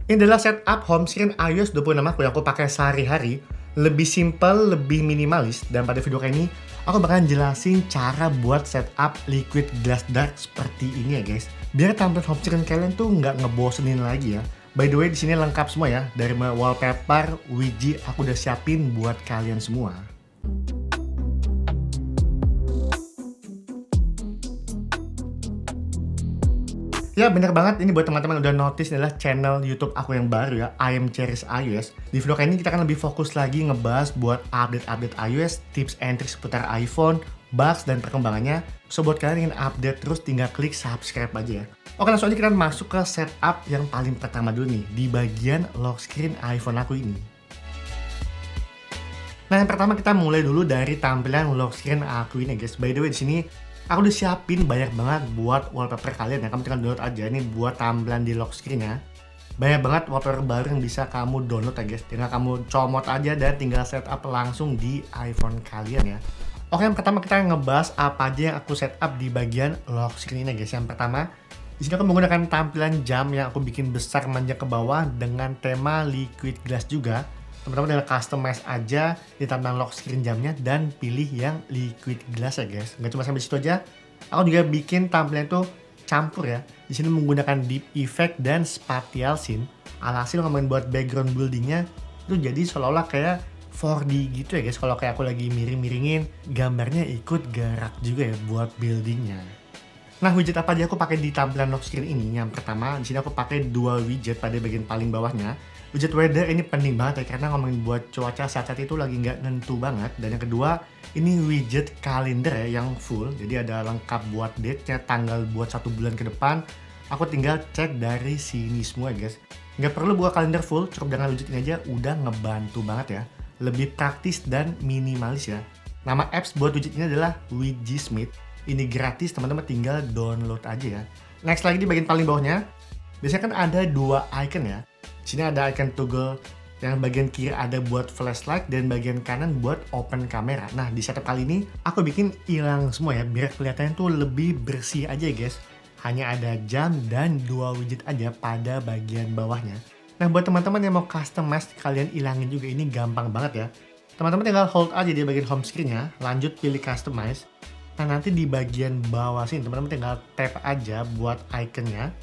Ini adalah setup home screen iOS 26 aku yang aku pakai sehari-hari. Lebih simple, lebih minimalis. Dan pada video kali ini, aku bakalan jelasin cara buat setup Liquid Glass Dark seperti ini ya guys. Biar tampilan home screen kalian tuh nggak ngebosenin lagi ya. By the way, di sini lengkap semua ya. Dari wallpaper, widget, aku udah siapin buat kalian semua. Ya bener banget, ini buat teman-teman udah notice adalah channel YouTube aku yang baru ya, I Am Cherish iOS. Di video kali ini kita akan lebih fokus lagi ngebahas buat update-update iOS, tips and tricks seputar iPhone, bugs dan perkembangannya. So buat kalian yang ingin update terus tinggal klik subscribe aja ya. Oke, langsung aja kita masuk ke setup yang paling pertama dulu nih, di bagian lock screen iPhone aku ini. Nah, yang pertama kita mulai dulu dari tampilan lock screen aku ini guys. By the way, di sini aku udah siapin banyak banget buat wallpaper kalian ya. Kamu tinggal download aja ini buat tampilan di lock screen ya. Banyak banget wallpaper baru yang bisa kamu download ya guys. Tinggal kamu comot aja dan tinggal setup langsung di iPhone kalian ya. Oke, yang pertama kita ngebahas apa aja yang aku setup di bagian lock screen ini guys. Yang pertama, di sini aku menggunakan tampilan jam yang aku bikin besar manjang ke bawah dengan tema liquid glass juga. Teman-teman tinggal customize aja di tampilan lock screen jamnya dan pilih yang liquid glass ya guys. Nggak cuma sampai situ aja, aku juga bikin tampilan itu campur ya. Di sini menggunakan deep effect dan spatial scene. Alhasil ngomongin buat background buildingnya itu jadi seolah-olah kayak 4D gitu ya guys. Kalau kayak aku lagi miring-miringin, gambarnya ikut gerak juga ya buat buildingnya. Nah, widget apa aja aku pakai di tampilan lock screen ini? Yang pertama, di sini aku pakai dua widget pada bagian paling bawahnya. Widget weather ini penting banget ya, karena ngomongin buat cuaca saat itu lagi nggak nentu banget. Dan yang kedua, ini widget kalender ya yang full. Jadi ada lengkap buat date-nya, tanggal buat 1 bulan ke depan. Aku tinggal cek dari sini semua guys. Nggak perlu buka kalender full, cukup dengan widget ini aja udah ngebantu banget ya. Lebih praktis dan minimalis ya. Nama apps buat widget ini adalah Widgetsmith. Ini gratis, teman-teman tinggal download aja ya. Next lagi di bagian paling bawahnya, biasanya kan ada dua icon ya. Di sini ada icon toggle yang bagian kiri ada buat flashlight dan bagian kanan buat open kamera. Nah, di setup kali ini aku bikin hilang semua ya, biar kelihatannya tuh lebih bersih aja guys. Hanya ada jam dan dua widget aja pada bagian bawahnya. Nah, buat teman-teman yang mau customize, kalian ilangin juga, ini gampang banget ya. Teman-teman tinggal hold aja di bagian home screen-nya, lanjut pilih customize. Nah, nanti di bagian bawah sini teman-teman tinggal tap aja buat ikonnya.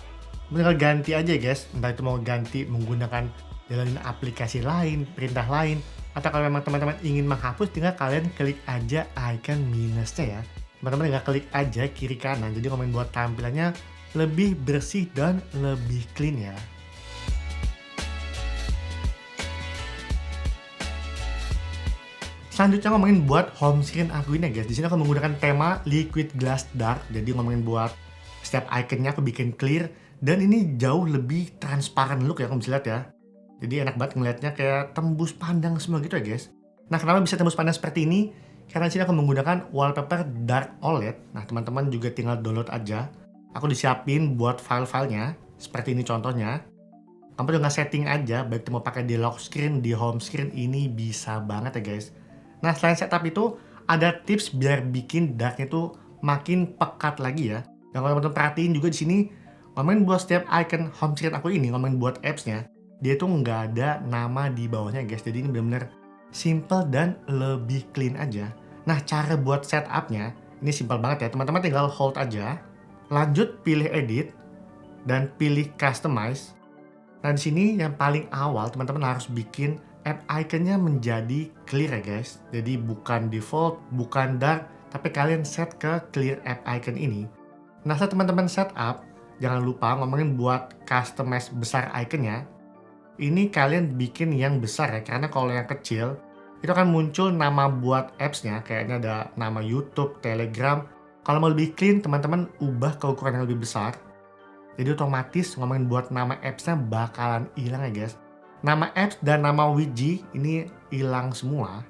Tinggal ganti aja guys, entah itu mau ganti menggunakan jalanin aplikasi lain, perintah lain, atau kalau memang teman-teman ingin menghapus, tinggal kalian klik aja icon minusnya ya. Teman-teman tinggal klik aja kiri kanan, jadi ngomongin buat tampilannya lebih bersih dan lebih clean ya. Selanjutnya ngomongin buat home screen aku ini guys. Di sini aku menggunakan tema liquid glass dark. Jadi ngomongin buat setiap iconnya aku bikin clear dan ini jauh lebih transparan look ya, kamu bisa lihat ya. Jadi enak banget ngelihatnya, kayak tembus pandang semua gitu ya guys. Nah, kenapa bisa tembus pandang seperti ini? Karena di sini aku menggunakan wallpaper dark OLED. Nah, teman-teman juga tinggal download aja. Aku disiapin buat file-filenya seperti ini contohnya. Kamu tinggal setting aja, baik itu mau pakai di lock screen, di home screen, ini bisa banget ya guys. Nah, selain setup itu, ada tips biar bikin darknya itu makin pekat lagi ya. Dan kalau teman-teman perhatiin juga di sini, ngomongin buat setiap icon home screen aku ini, ngomongin buat apps-nya, dia tuh nggak ada nama di bawahnya guys. Jadi ini benar-benar simple dan lebih clean aja. Nah, cara buat setupnya, ini simple banget ya. Teman-teman tinggal hold aja, lanjut pilih edit, dan pilih customize. Nah, di sini yang paling awal, teman-teman harus bikin app iconnya menjadi clear ya guys. Jadi bukan default, bukan dark, tapi kalian set ke clear app icon ini. Nah, setelah teman-teman setup, jangan lupa ngomongin buat customize besar iconnya. Ini kalian bikin yang besar ya, karena kalau yang kecil itu akan muncul nama buat apps-nya, kayaknya ada nama YouTube, Telegram. Kalau mau lebih clean, teman-teman ubah ke ukuran yang lebih besar. Jadi otomatis ngomongin buat nama apps-nya bakalan hilang ya guys. Nama apps dan nama widget ini hilang semua.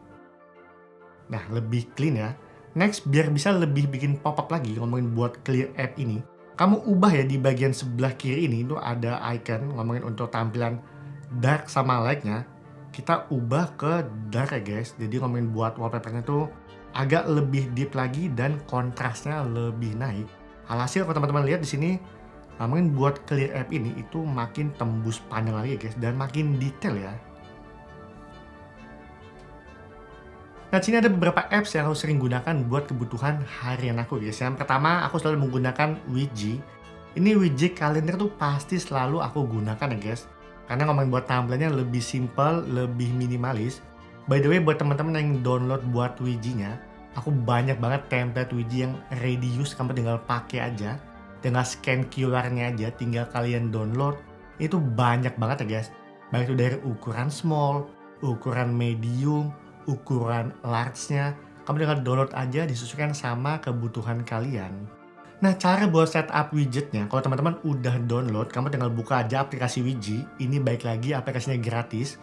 Nah, lebih clean ya. Next, biar bisa lebih bikin pop-up lagi ngomongin buat clear app ini, kamu ubah ya di bagian sebelah kiri ini itu ada icon ngomongin untuk tampilan dark sama light-nya. Kita ubah ke dark ya guys. Jadi ngomongin buat wallpaper-nya tuh agak lebih deep lagi dan kontrasnya lebih naik. Alhasil kalau teman-teman lihat di sini, Ngomongin buat clear app ini itu makin tembus panjang lagi ya guys, dan makin detail ya. Nah, sini ada beberapa apps yang aku sering gunakan buat kebutuhan harian aku guys. Yang pertama, aku selalu menggunakan Widgy. Ini Widgy kalender tuh pasti selalu aku gunakan ya guys. Karena ngomongin buat tampilannya lebih simple, lebih minimalis. By the way, buat teman-teman yang download buat Widgy-nya, aku banyak banget template Widgy yang ready use, kamu tinggal pakai aja. Tinggal scan QR-nya aja, tinggal kalian download. Itu banyak banget ya guys. Baik itu dari ukuran small, ukuran medium, ukuran large-nya, kamu tinggal download aja, disesuaikan sama kebutuhan kalian. Nah, cara buat setup widgetnya, kalau teman-teman udah download, kamu tinggal buka aja aplikasi Widgy. Ini baik lagi aplikasinya gratis.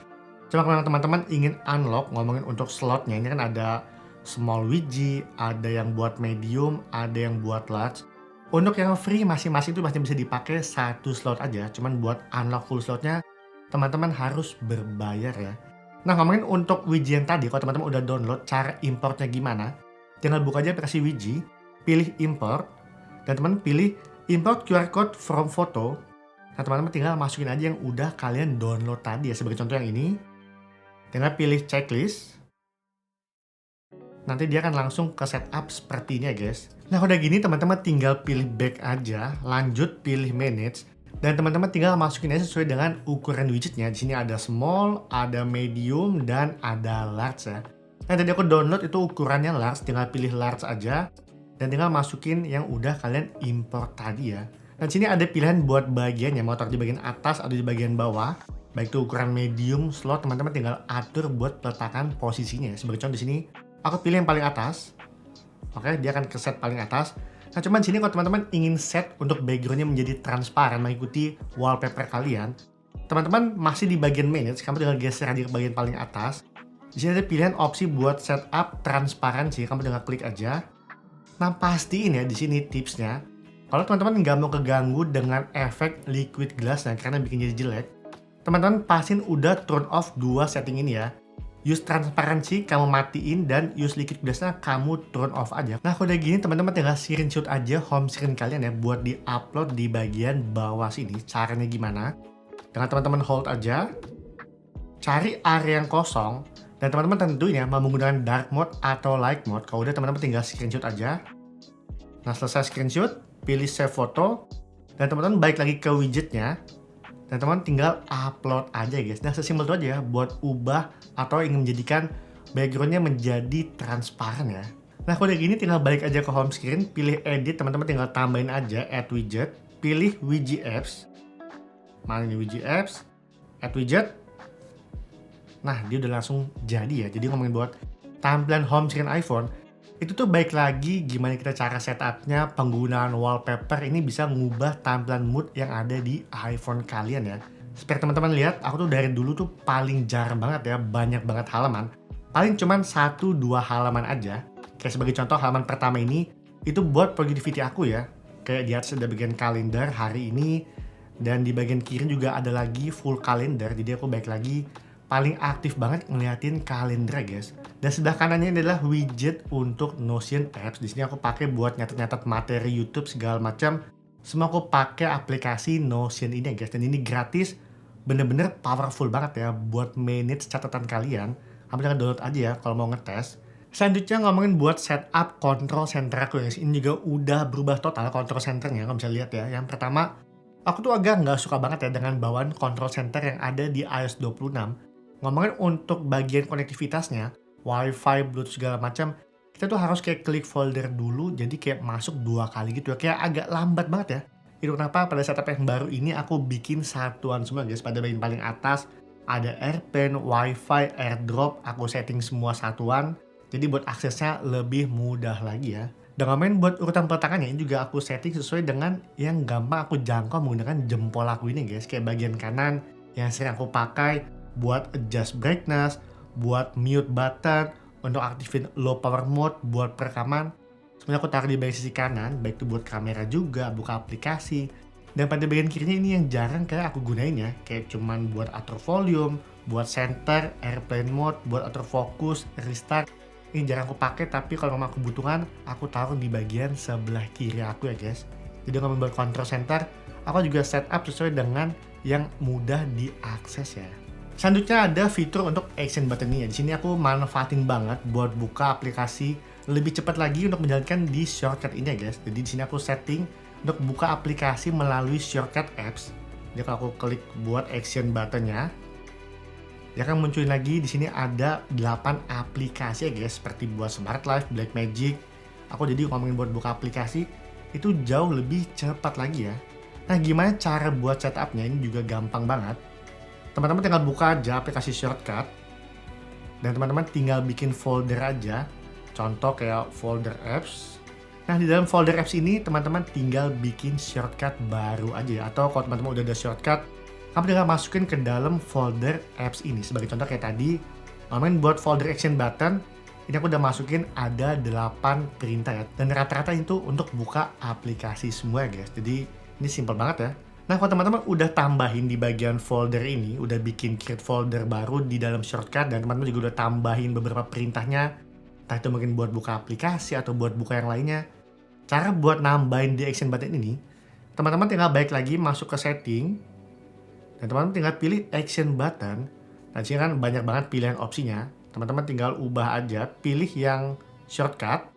Cuma kalau teman-teman ingin unlock, ngomongin untuk slotnya, ini kan ada small Widgy, ada yang buat medium, ada yang buat large. Untuk yang free masing-masing itu masih bisa dipakai satu slot aja. Cuman buat unlock full slotnya, teman-teman harus berbayar ya. Nah, ngomongin untuk Widgy yang tadi, kalau teman-teman udah download, cara importnya gimana? Tinggal buka aja aplikasi Widgy, pilih import, dan teman-teman pilih import QR code from photo. Nah, teman-teman tinggal masukin aja yang udah kalian download tadi ya. Sebagai contoh yang ini, tinggal pilih checklist. Nanti dia akan langsung ke setup seperti ini ya guys. Nah, udah gini teman-teman tinggal pilih back aja, lanjut pilih manage. Dan teman-teman tinggal masukin aja sesuai dengan ukuran widgetnya. Di sini ada small, ada medium, dan ada large ya. Nah, tadi aku download itu ukurannya large, tinggal pilih large aja. Dan tinggal masukin yang udah kalian import tadi ya. Dan sini ada pilihan buat bagiannya, mau taruh di bagian atas atau di bagian bawah. Baik itu ukuran medium, slot, teman-teman tinggal atur buat peletakan posisinya. Sebagai contoh di sini, aku pilih yang paling atas. Oke, dia akan ke set paling atas. Nah, cuman sini kalau teman-teman ingin set untuk backgroundnya menjadi transparan mengikuti wallpaper kalian, teman-teman masih di bagian manage, kamu tinggal geser aja ke bagian paling atas. Di sini ada pilihan opsi buat setup transparansi, kamu tinggal klik aja. Nah, pastiin ya di sini tipsnya, kalau teman-teman nggak mau keganggu dengan efek liquid glass karena bikin jadi jelek, teman-teman pastiin udah turn off dua setting ini ya. Use transparansi kamu matiin, dan use liquid glass-nya kamu turn off aja. Nah, kalau udah gini teman-teman tinggal screenshot aja home screen kalian ya buat di-upload di bagian bawah sini. Caranya gimana? Dengan teman-teman hold aja, cari area yang kosong, dan teman-teman tentunya mau menggunakan dark mode atau light mode. Kalau udah teman-teman tinggal screenshot aja. Nah, selesai screenshot, pilih save foto, dan teman-teman balik lagi ke widgetnya. Dan teman-teman tinggal upload aja guys. Nah, sesimpel itu aja ya buat ubah atau ingin menjadikan backgroundnya menjadi transparan ya. Nah, kalau udah gini tinggal balik aja ke home screen, pilih edit, teman-teman tinggal tambahin aja add widget, pilih Widgy apps. Mana ini Widgy apps, add widget. Nah, dia udah langsung jadi ya. Jadi ngomongin buat tampilan home screen iPhone, itu tuh baik lagi gimana kita cara setupnya, penggunaan wallpaper ini bisa ngubah tampilan mood yang ada di iPhone kalian ya. Seperti teman-teman lihat, aku tuh dari dulu tuh paling jarang banget ya, banyak banget halaman. Paling cuman 1-2 halaman aja. Kayak sebagai contoh halaman pertama ini, itu buat productivity aku ya. Kayak di atas ada bagian kalender hari ini, dan di bagian kiri juga ada lagi full kalender. Jadi aku baik lagi paling aktif banget ngeliatin kalender guys. Dan sebelah kanannya adalah widget untuk Notion apps. Di sini aku pakai buat nyatet-nyatet materi YouTube segala macam. Semua aku pakai aplikasi Notion ini guys. Dan ini gratis, bener-bener powerful banget ya buat manage catatan kalian. Kamu jangan download aja ya kalau mau ngetes. Selanjutnya ngomongin buat setup control center aku guys. Ini juga udah berubah total control centernya, kamu bisa lihat ya. Yang pertama, aku tuh agak nggak suka banget ya dengan bawaan control center yang ada di iOS 26. Ngomongin untuk bagian konektivitasnya, Wi-Fi, Bluetooth segala macam, kita tuh harus kayak klik folder dulu, jadi kayak masuk 2 kali gitu ya, kayak agak lambat banget ya. Itu kenapa pada setup yang baru ini aku bikin satuan semua guys. Pada bagian paling atas ada AirPlane, Wi-Fi, AirDrop, aku setting semua satuan, jadi buat aksesnya lebih mudah lagi ya. Dan ngomongin buat urutan peletakannya, ini juga aku setting sesuai dengan yang gampang aku jangkau menggunakan jempol aku ini guys. Kayak bagian kanan yang sering aku pakai buat adjust brightness, buat mute button, untuk aktifin low power mode, buat perekaman. Sebenarnya aku taruh di bagian sisi kanan, baik itu buat kamera juga, buka aplikasi. Dan pada bagian kirinya ini yang jarang kayak aku gunain ya, kayak cuman buat atur volume, buat center, airplane mode, buat atur fokus, restart. Ini jarang aku pakai, tapi kalau memang kebutuhan, aku taruh di bagian sebelah kiri aku ya guys. Jadi ngomong buat control center, aku juga setup sesuai dengan yang mudah diakses ya. Selanjutnya ada fitur untuk action button nih ya. Di sini aku manfaatin banget buat buka aplikasi lebih cepat lagi untuk menjalankan di shortcut ini ya guys. Jadi di sini aku setting untuk buka aplikasi melalui shortcut apps. Jadi kalau aku klik buat action buttonnya, dia akan munculin lagi. Di sini ada 8 aplikasi ya guys, seperti buat Smart Life, Blackmagic. Aku jadi ngomongin buat buka aplikasi itu jauh lebih cepat lagi ya. Nah, gimana cara buat setupnya? Ini juga gampang banget. Teman-teman tinggal buka aja aplikasi shortcut dan teman-teman tinggal bikin folder aja. Contoh kayak folder apps. Nah, di dalam folder apps ini teman-teman tinggal bikin shortcut baru aja ya. Atau kalau teman-teman udah ada shortcut, kamu tinggal masukin ke dalam folder apps ini. Sebagai contoh kayak tadi, ngomongin buat folder action button, ini aku udah masukin ada 8 perintah ya. Dan rata-rata itu untuk buka aplikasi semua ya guys. Jadi ini simple banget ya. Nah, kalau teman-teman udah tambahin di bagian folder ini, udah bikin create folder baru di dalam shortcut, dan teman-teman juga udah tambahin beberapa perintahnya, entah itu mungkin buat buka aplikasi atau buat buka yang lainnya. Cara buat nambahin di action button ini, teman-teman tinggal balik lagi masuk ke setting, dan teman-teman tinggal pilih action button. Nah, di sini kan banyak banget pilihan opsinya. Teman-teman tinggal ubah aja, pilih yang shortcut.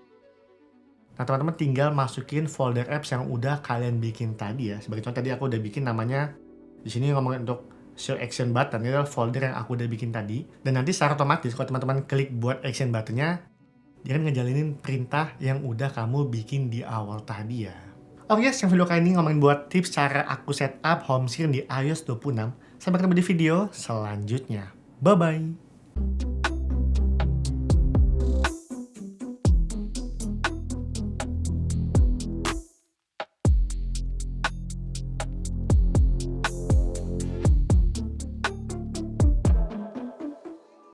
Nah, teman-teman tinggal masukin folder apps yang udah kalian bikin tadi ya. Sebagai contoh tadi aku udah bikin namanya, di sini ngomongin untuk show action button, ini adalah folder yang aku udah bikin tadi. Dan nanti secara otomatis kalau teman-teman klik buat action buttonnya, dia akan ngejalinin perintah yang udah kamu bikin di awal tadi ya. Oke guys, yang video kali ini ngomongin buat tips cara aku setup home screen di iOS 26. Sampai ketemu di video selanjutnya. Bye-bye!